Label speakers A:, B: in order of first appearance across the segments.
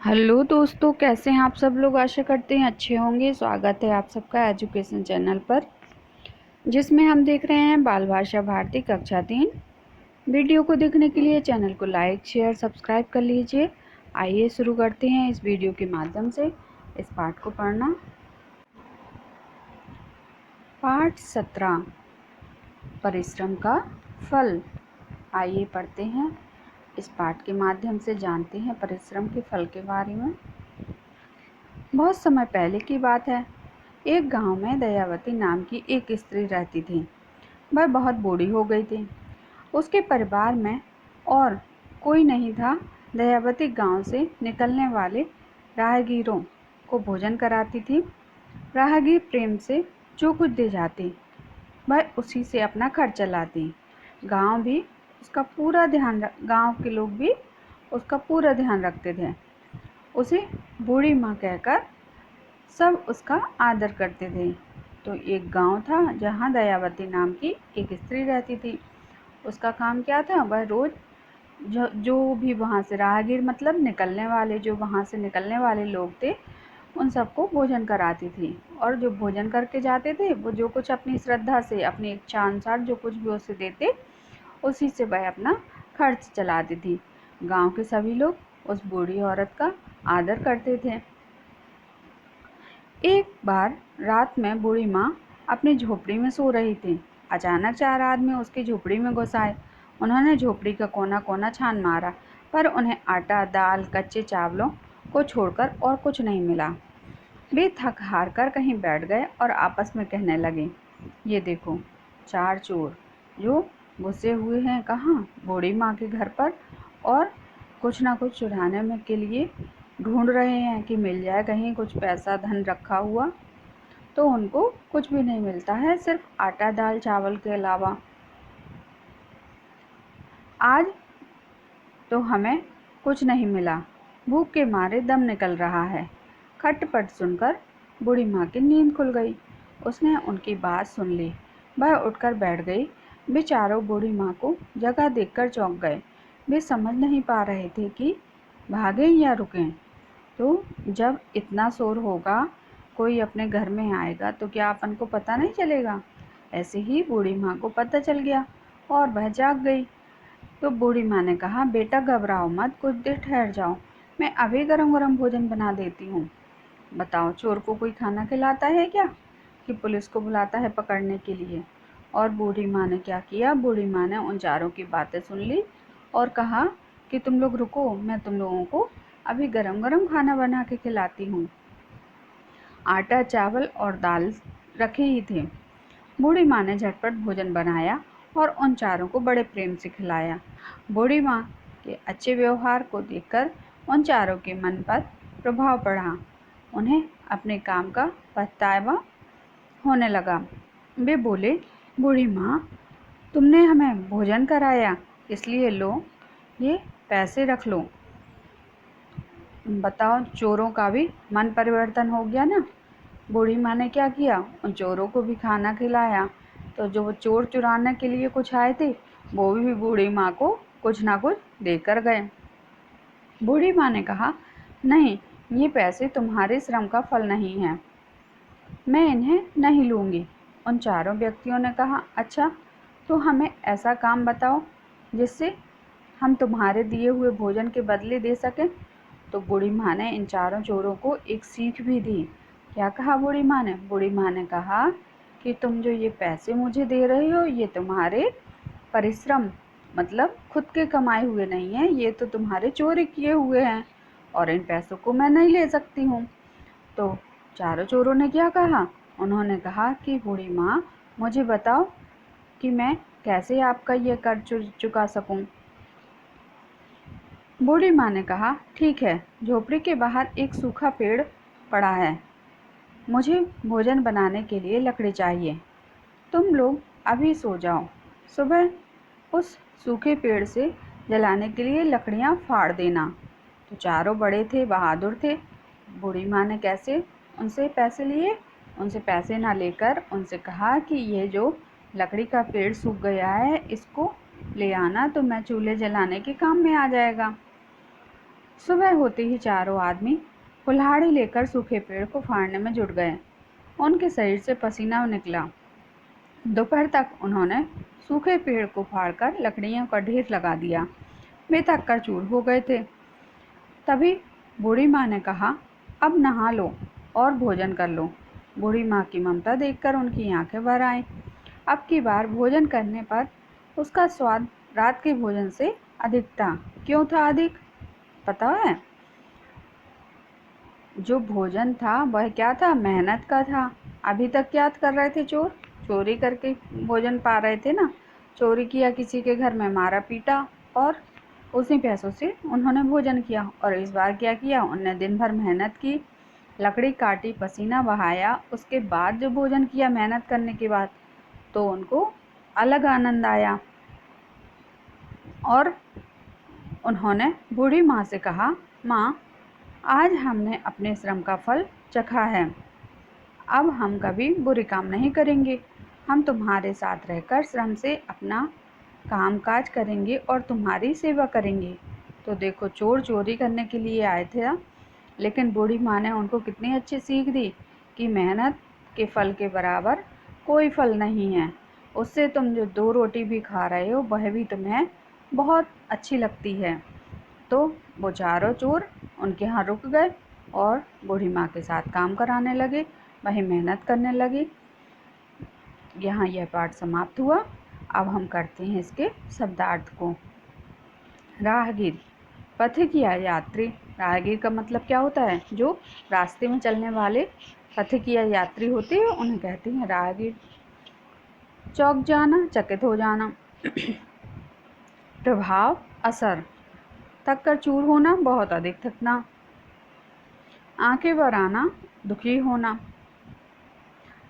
A: Hello दोस्तों, कैसे हैं आप सब लोग। आशा करते हैं अच्छे होंगे। स्वागत है आप सबका एजुकेशन चैनल पर, जिसमें हम देख रहे हैं बाल भाषा भारती कक्षा 3। वीडियो को देखने के लिए चैनल को लाइक शेयर सब्सक्राइब कर लीजिए। आइए शुरू करते हैं इस वीडियो के माध्यम से इस पाठ को पढ़ना। पाठ 17, परिश्रम का फल। आइए पढ़ते हैं। इस पाठ के माध्यम से जानते हैं परिश्रम के फल के बारे में। बहुत समय पहले की बात है। एक गांव में दयावती नाम की एक स्त्री रहती थी। वह बहुत बूढ़ी हो गई थी। उसके परिवार में और कोई नहीं था। दयावती गांव से निकलने वाले राहगीरों को भोजन कराती थी। राहगीर प्रेम से जो कुछ दे जाती, वह उसी से अपना खर्च चलाती। गांव के लोग भी उसका पूरा ध्यान रखते थे। उसे बूढ़ी माँ कहकर सब उसका आदर करते थे। तो एक गांव था जहां दयावती नाम की एक स्त्री रहती थी। उसका काम क्या था, वह रोज जो भी वहां से राहगीर मतलब जो वहां से निकलने वाले लोग थे, उन सबको भोजन कराती थी। और जो भोजन करके जाते थे, वो जो कुछ अपनी श्रद्धा से अपनी इच्छा अनुसार जो कुछ भी उसे देते, उसी से वह अपना खर्च चलाती थी। गांव के सभी लोग उस बूढ़ी औरत का आदर करते थे। एक बार रात में बूढ़ी माँ अपनी झोपड़ी में सो रही थी। अचानक 4 आदमी उसकी झोपड़ी में घुस आए। उन्होंने झोपड़ी का कोना कोना छान मारा, पर उन्हें आटा, दाल, कच्चे चावलों को छोड़कर और कुछ नहीं मिला। वे थक हार कर कहीं बैठ गए और आपस में कहने लगे, ये देखो, 4 चोर जो घुसे हुए हैं कहाँ, बूढ़ी माँ के घर पर, और कुछ ना कुछ चुराने में के लिए ढूंढ रहे हैं कि मिल जाए कहीं कुछ पैसा धन रखा हुआ। तो उनको कुछ भी नहीं मिलता है, सिर्फ आटा, दाल, चावल के अलावा। आज तो हमें कुछ नहीं मिला, भूख के मारे दम निकल रहा है। खटपट सुनकर बूढ़ी माँ की नींद खुल गई। उसने उनकी बात सुन ली। वह उठकर बैठ गई। वे चारों बूढ़ी माँ को जगह देखकर चौंक गए। वे समझ नहीं पा रहे थे कि भागें या रुकें। तो जब इतना शोर होगा, कोई अपने घर में आएगा, तो क्या अपन को पता नहीं चलेगा। ऐसे ही बूढ़ी माँ को पता चल गया और वह जाग गई। तो बूढ़ी माँ ने कहा, बेटा घबराओ मत, कुछ देर ठहर जाओ, मैं अभी गरम गरम भोजन बना देती हूँ। बताओ, चोर को कोई खाना खिलाता है क्या, कि पुलिस को बुलाता है पकड़ने के लिए। और बूढ़ी माँ ने क्या किया, बूढ़ी माँ ने उन चारों की बातें सुन ली और कहा कि तुम लोग रुको, मैं तुम लोगों को अभी गरम गरम खाना बना के खिलाती हूँ। आटा, चावल और दाल रखे ही थे। बूढ़ी माँ ने झटपट भोजन बनाया और उन चारों को बड़े प्रेम से खिलाया। बूढ़ी माँ के अच्छे व्यवहार को देखकर उन चारों के मन पर प्रभाव पड़ा। उन्हें अपने काम का पछतावा होने लगा। वे बोले, बूढ़ी माँ, तुमने हमें भोजन कराया, इसलिए लो, ये पैसे रख लो। बताओ, चोरों का भी मन परिवर्तन हो गया ना। बूढ़ी माँ ने क्या किया, उन चोरों को भी खाना खिलाया। तो जो वो चोर चुराने के लिए कुछ आए थे, वो भी बूढ़ी माँ को कुछ ना कुछ देकर गए। बूढ़ी माँ ने कहा, नहीं, ये पैसे तुम्हारे श्रम का फल नहीं है, मैं इन्हें नहीं लूँगी। उन चारों व्यक्तियों ने कहा, अच्छा, तो हमें ऐसा काम बताओ जिससे हम तुम्हारे दिए हुए भोजन के बदले दे सकें। तो बूढ़ी माँ ने इन चारों चोरों को एक सीख भी दी। क्या कहा बूढ़ी माँ ने, बूढ़ी माँ ने कहा कि तुम जो ये पैसे मुझे दे रहे हो, ये तुम्हारे परिश्रम मतलब खुद के कमाए हुए नहीं हैं, ये तो तुम्हारे चोरी किए हुए हैं, और इन पैसों को मैं नहीं ले सकती हूँ। तो चारों चोरों ने क्या कहा, उन्होंने कहा कि बूढ़ी माँ, मुझे बताओ कि मैं कैसे आपका ये कर्ज चुका सकूं। बूढ़ी माँ ने कहा, ठीक है, झोपड़ी के बाहर एक सूखा पेड़ पड़ा है, मुझे भोजन बनाने के लिए लकड़ी चाहिए। तुम लोग अभी सो जाओ, सुबह उस सूखे पेड़ से जलाने के लिए लकड़ियाँ फाड़ देना। तो चारों बड़े थे, बहादुर थे। बूढ़ी माँ ने कैसे उनसे पैसे लिए, उनसे पैसे ना लेकर उनसे कहा कि ये जो लकड़ी का पेड़ सूख गया है, इसको ले आना, तो मैं चूल्हे जलाने के काम में आ जाएगा। सुबह होते ही चारों आदमी कुल्हाड़ी लेकर सूखे पेड़ को फाड़ने में जुट गए। उनके शरीर से पसीना निकला। दोपहर तक उन्होंने सूखे पेड़ को फाड़कर लकड़ियों का ढेर लगा दिया। वे थक कर चूर हो गए थे। तभी बूढ़ी माँ ने कहा, अब नहा लो और भोजन कर लो। बूढ़ी माँ की ममता देखकर उनकी आंखें भर आईं। अब की बार भोजन करने पर उसका स्वाद रात के भोजन से अधिक था। क्यों था अधिक, पता है? जो भोजन था वह क्या था? मेहनत का था। अभी तक क्या कर रहे थे? चोरी करके भोजन पा रहे थे ना। चोरी किया, किसी के घर में मारा पीटा और उसी पैसों से उन्होंने भोजन किया। और इस बार क्या किया? उन्होंने दिन भर मेहनत की, लकड़ी काटी, पसीना बहाया, उसके बाद जो भोजन किया मेहनत करने के बाद, तो उनको अलग आनंद आया। और उन्होंने बूढ़ी माँ से कहा, माँ, आज हमने अपने श्रम का फल चखा है। अब हम कभी बुरे काम नहीं करेंगे। हम तुम्हारे साथ रहकर श्रम से अपना काम काज करेंगे और तुम्हारी सेवा करेंगे। तो देखो, चोर चोरी करने के लिए आए थे, लेकिन बूढ़ी माँ ने उनको कितनी अच्छी सीख दी कि मेहनत के फल के बराबर कोई फल नहीं है। उससे तुम जो 2 रोटी भी खा रहे हो वह भी तुम्हें बहुत अच्छी लगती है। तो वो चारों चोर उनके यहाँ रुक गए और बूढ़ी माँ के साथ काम कराने लगे, वही मेहनत करने लगे। यहाँ यह पाठ समाप्त हुआ। अब हम करते हैं इसके शब्दार्थ को। राहगीर, पथिक या यात्री। राहगीर का मतलब क्या होता है? जो रास्ते में चलने वाले पथिक या यात्री होते हैं उन्हें कहते हैं राहगीर। चौंक जाना, चकित हो जाना। प्रभाव, असर, थक कर चूर होना, बहुत अधिक थकना। आंखें भर आना, दुखी होना।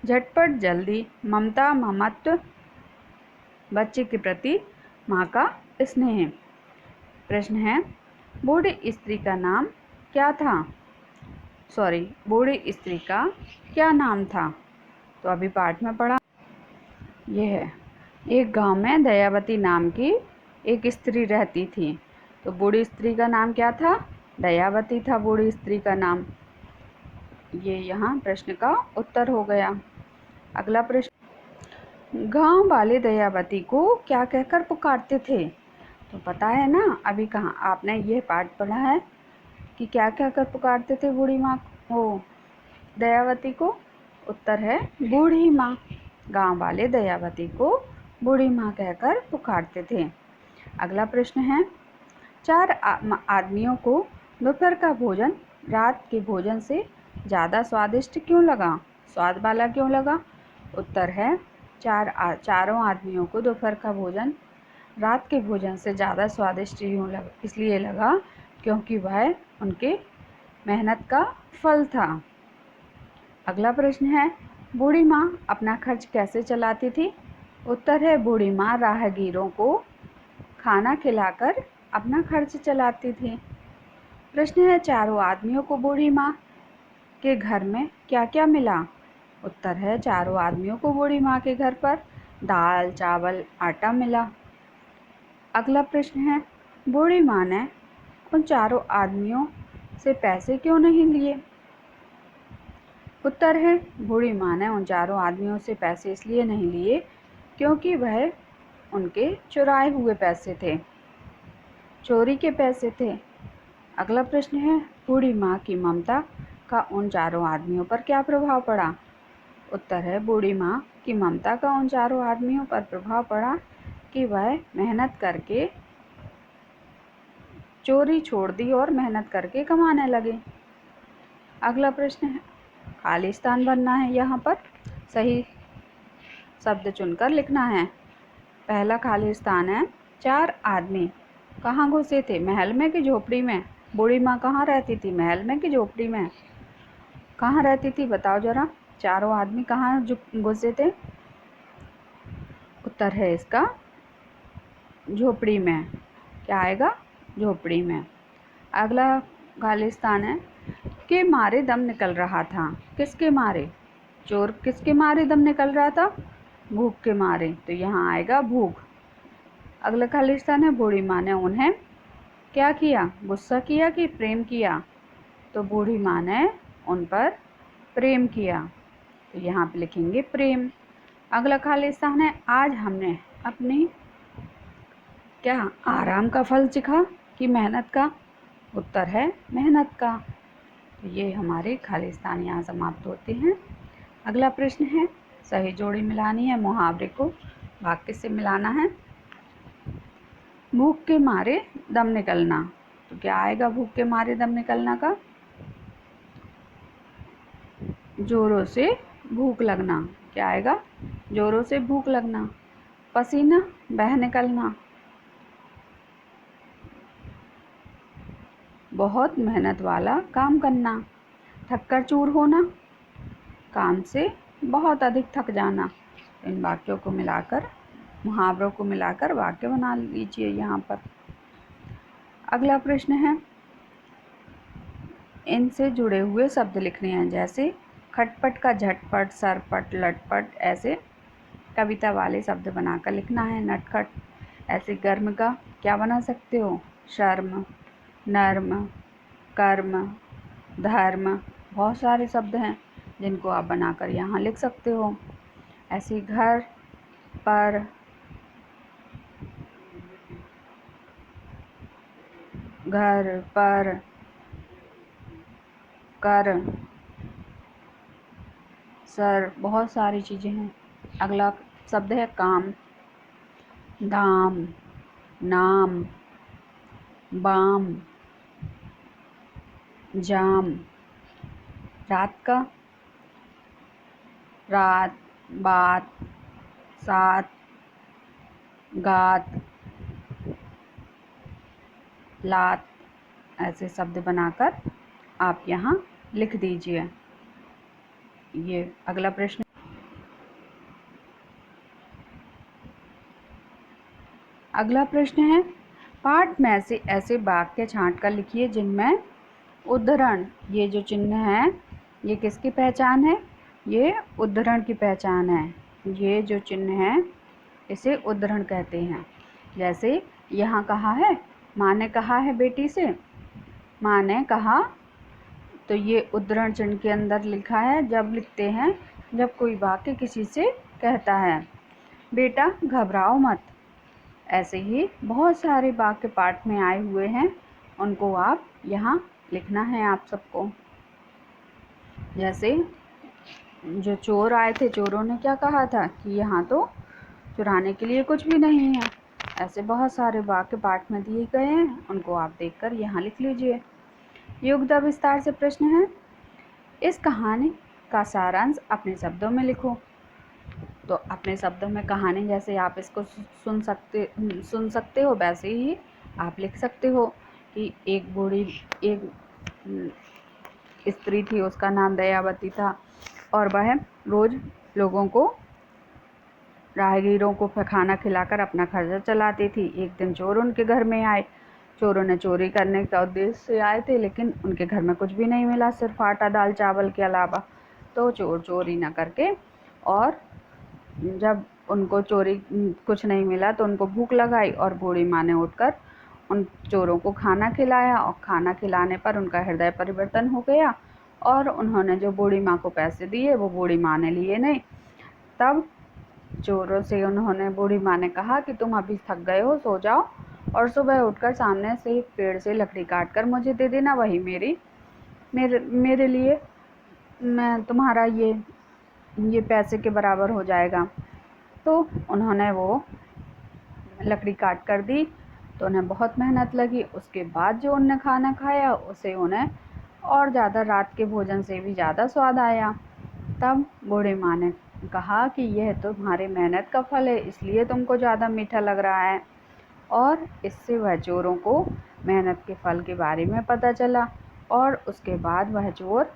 A: झटपट, जल्दी। ममता, ममत्व, बच्चे के प्रति माँ का स्नेह। प्रश्न है, बूढ़ी स्त्री का नाम क्या था? बूढ़ी स्त्री का क्या नाम था? तो अभी पाठ में पढ़ा। यह है, एक गांव में दयावती नाम की एक स्त्री रहती थी। तो बूढ़ी स्त्री का नाम क्या था? दयावती था बूढ़ी स्त्री का नाम। ये यहाँ प्रश्न का उत्तर हो गया। अगला प्रश्न, गांव वाले दयावती को क्या कहकर पुकारते थे? तो पता है ना, अभी कहाँ आपने यह पाठ पढ़ा है कि क्या कहकर पुकारते थे बूढ़ी माँ को, दयावती को? उत्तर है बूढ़ी माँ। गांव वाले दयावती को बूढ़ी माँ कहकर पुकारते थे। अगला प्रश्न है, 4 आदमियों को दोपहर का भोजन रात के भोजन से ज़्यादा स्वादिष्ट क्यों लगा? स्वाद वाला क्यों लगा? उत्तर है, चारों आदमियों को दोपहर का भोजन रात के भोजन से ज़्यादा स्वादिष्ट इसलिए लगा क्योंकि वह उनके मेहनत का फल था। अगला प्रश्न है, बूढ़ी माँ अपना खर्च कैसे चलाती थी? उत्तर है, बूढ़ी माँ राहगीरों को खाना खिलाकर अपना खर्च चलाती थी। प्रश्न है, चारों आदमियों को बूढ़ी माँ के घर में क्या क्या मिला? उत्तर है, चारों आदमियों को बूढ़ी माँ के घर पर दाल, चावल, आटा मिला। अगला प्रश्न है, बूढ़ी माँ ने उन चारों आदमियों से पैसे क्यों नहीं लिए? उत्तर है, बूढ़ी माँ ने उन चारों आदमियों से पैसे इसलिए नहीं लिए क्योंकि वह उनके चुराए हुए पैसे थे, चोरी के पैसे थे। अगला प्रश्न है, बूढ़ी माँ की ममता का उन चारों आदमियों पर क्या प्रभाव पड़ा? उत्तर है, बूढ़ी माँ की ममता का उन चारों आदमियों पर प्रभाव पड़ा कि वह मेहनत करके चोरी छोड़ दी और मेहनत करके कमाने लगे। अगला प्रश्न है, खाली स्थान भरना है। यहाँ पर सही शब्द चुनकर लिखना है। पहला खाली स्थान है, 4 आदमी कहाँ घुसे थे? महल में कि झोपड़ी में? बूढ़ी माँ कहाँ रहती थी? महल में कि झोपड़ी में? कहाँ रहती थी बताओ जरा। चारों आदमी कहाँ घुसे थे? उत्तर है इसका झोपड़ी में। क्या आएगा? झोपड़ी में। अगला खाली स्थान है, के मारे दम निकल रहा था। किसके मारे? चोर किसके मारे दम निकल रहा था? भूख के मारे। तो यहाँ आएगा भूख। अगला खाली स्थान है, बूढ़ी माँ ने उन्हें क्या किया, गुस्सा किया कि प्रेम किया? तो बूढ़ी माँ ने उन पर प्रेम किया, तो यहाँ पे लिखेंगे प्रेम। अगला खालिस्तान है, आज हमने अपनी क्या आराम का फल चखा कि मेहनत का? उत्तर है मेहनत का। तो ये हमारे खालिस्तान यहाँ समाप्त होते हैं। अगला प्रश्न है, सही जोड़ी मिलानी है, मुहावरे को वाक्य से मिलाना है। भूख के मारे दम निकलना, तो क्या आएगा भूख के मारे दम निकलना का? जोरों से भूख लगना, क्या आएगा? जोरों से भूख लगना। पसीना बह निकलना, बहुत मेहनत वाला काम करना। थक कर चूर होना, काम से बहुत अधिक थक जाना। इन वाक्यों को मिलाकर, मुहावरों को मिलाकर वाक्य बना लीजिए यहाँ पर। अगला प्रश्न है, इनसे जुड़े हुए शब्द लिखने हैं, जैसे खटपट का झटपट, सरपट, लटपट, ऐसे कविता वाले शब्द बनाकर लिखना है। नटखट, ऐसे गर्म का क्या बना सकते हो? शर्म, नर्म, कर्म, धर्म, बहुत सारे शब्द हैं जिनको आप बनाकर यहाँ लिख सकते हो। ऐसे घर पर, कर, सर, बहुत सारी चीज़ें हैं। अगला शब्द है काम, दाम, नाम, बाम, जाम। रात का, रात, बात, सात, गात, लात, ऐसे शब्द बनाकर आप यहाँ लिख दीजिए। ये अगला प्रश्न, अगला प्रश्न है, पाठ में से ऐसे वाक्य छांट कर लिखिए जिनमें उद्धरण, ये जो चिन्ह है ये किसकी पहचान है? ये उद्धरण की पहचान है। ये जो चिन्ह है इसे उद्धरण कहते हैं। जैसे यहाँ कहा है, माँ ने कहा है बेटी से, माँ ने कहा, तो ये उद्धरण चिन्ह के अंदर लिखा है। जब लिखते हैं जब कोई वाक्य किसी से कहता है, बेटा घबराओ मत। ऐसे ही बहुत सारे वाक्य पाठ में आए हुए हैं, उनको आप यहाँ लिखना है आप सबको। जैसे जो चोर आए थे, चोरों ने क्या कहा था कि यहाँ तो चुराने के लिए कुछ भी नहीं है। ऐसे बहुत सारे वाक्य पाठ में दिए गए हैं, उनको आप देखकर यहाँ लिख लीजिए। युक्त विस्तार से प्रश्न है, इस कहानी का सारांश अपने शब्दों में लिखो। तो अपने शब्दों में कहानी जैसे आप इसको सुन सकते हो, वैसे ही आप लिख सकते हो कि एक स्त्री थी, उसका नाम दयावती था, और वह रोज़ लोगों को, राहगीरों को खाना खिलाकर अपना खर्चा चलाती थी। एक दिन चोर उनके घर में आए। चोरों ने चोरी करने का उद्देश्य से आए थे, लेकिन उनके घर में कुछ भी नहीं मिला, सिर्फ आटा दाल चावल के अलावा। तो चोर चोरी न करके, और जब उनको चोरी कुछ नहीं मिला तो उनको भूख लगाई, और बूढ़ी माँ ने उठकर उन चोरों को खाना खिलाया, और खाना खिलाने पर उनका हृदय परिवर्तन हो गया, और उन्होंने जो बूढ़ी माँ को पैसे दिए वो बूढ़ी माँ ने लिए नहीं। तब चोरों से उन्होंने, बूढ़ी माँ ने कहा कि तुम अभी थक गए हो, सो जाओ, और सुबह उठकर सामने से एक पेड़ से लकड़ी काट कर मुझे दे देना, वही मेरे लिए, मैं तुम्हारा ये पैसे के बराबर हो जाएगा। तो उन्होंने वो लकड़ी काट कर दी, तो उन्हें बहुत मेहनत लगी। उसके बाद जो उन्होंने खाना खाया उसे उन्हें और ज़्यादा, रात के भोजन से भी ज़्यादा स्वाद आया। तब बूढ़ी माँ ने कहा कि यह तुम्हारे मेहनत का फल है, इसलिए तुमको ज़्यादा मीठा लग रहा है। और इससे वह चोरों को मेहनत के फल के बारे में पता चला, और उसके बाद वह चोर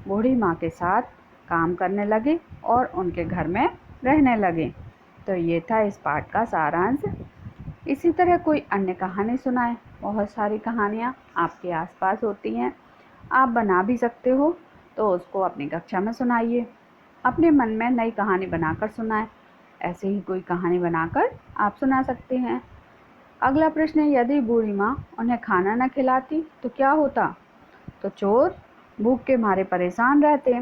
A: बूढ़ी माँ के साथ काम करने लगे और उनके घर में रहने लगे। तो ये था इस पाठ का सारांश। इसी तरह कोई अन्य कहानी सुनाएं। बहुत सारी कहानियाँ आपके आसपास होती हैं, आप बना भी सकते हो, तो उसको अपनी कक्षा में सुनाइए। अपने मन में नई कहानी बनाकर सुनाएं। ऐसे ही कोई कहानी बनाकर आप सुना सकते हैं। अगला प्रश्न है, यदि बूढ़ी माँ उन्हें खाना न खिलाती तो क्या होता? तो चोर भूख के मारे परेशान रहते।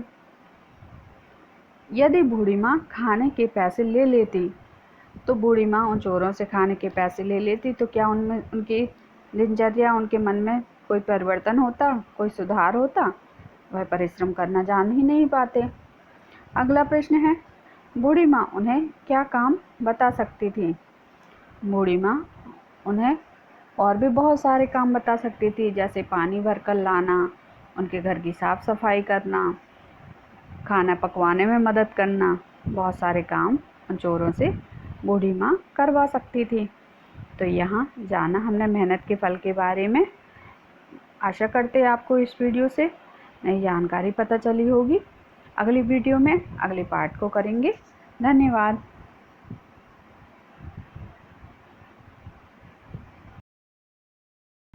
A: यदि बूढ़ी माँ खाने के पैसे ले लेती तो बूढ़ी माँ उन चोरों से खाने के पैसे ले लेती तो क्या उनमें उनकी दिनचर्या, उनके मन में कोई परिवर्तन होता, कोई सुधार होता? वह परिश्रम करना जान ही नहीं पाते। अगला प्रश्न है, बूढ़ी माँ उन्हें क्या काम बता सकती थी? बूढ़ी माँ उन्हें और भी बहुत सारे काम बता सकती थी, जैसे पानी भरकर लाना, उनके घर की साफ सफाई करना, खाना पकवाने में मदद करना। बहुत सारे काम उन चोरों से बूढ़ी माँ करवा सकती थी। तो यहाँ जाना हमने मेहनत के फल के बारे में। आशा करते हैं आपको इस वीडियो से नई जानकारी पता चली होगी। अगली वीडियो में अगले पार्ट को करेंगे। धन्यवाद।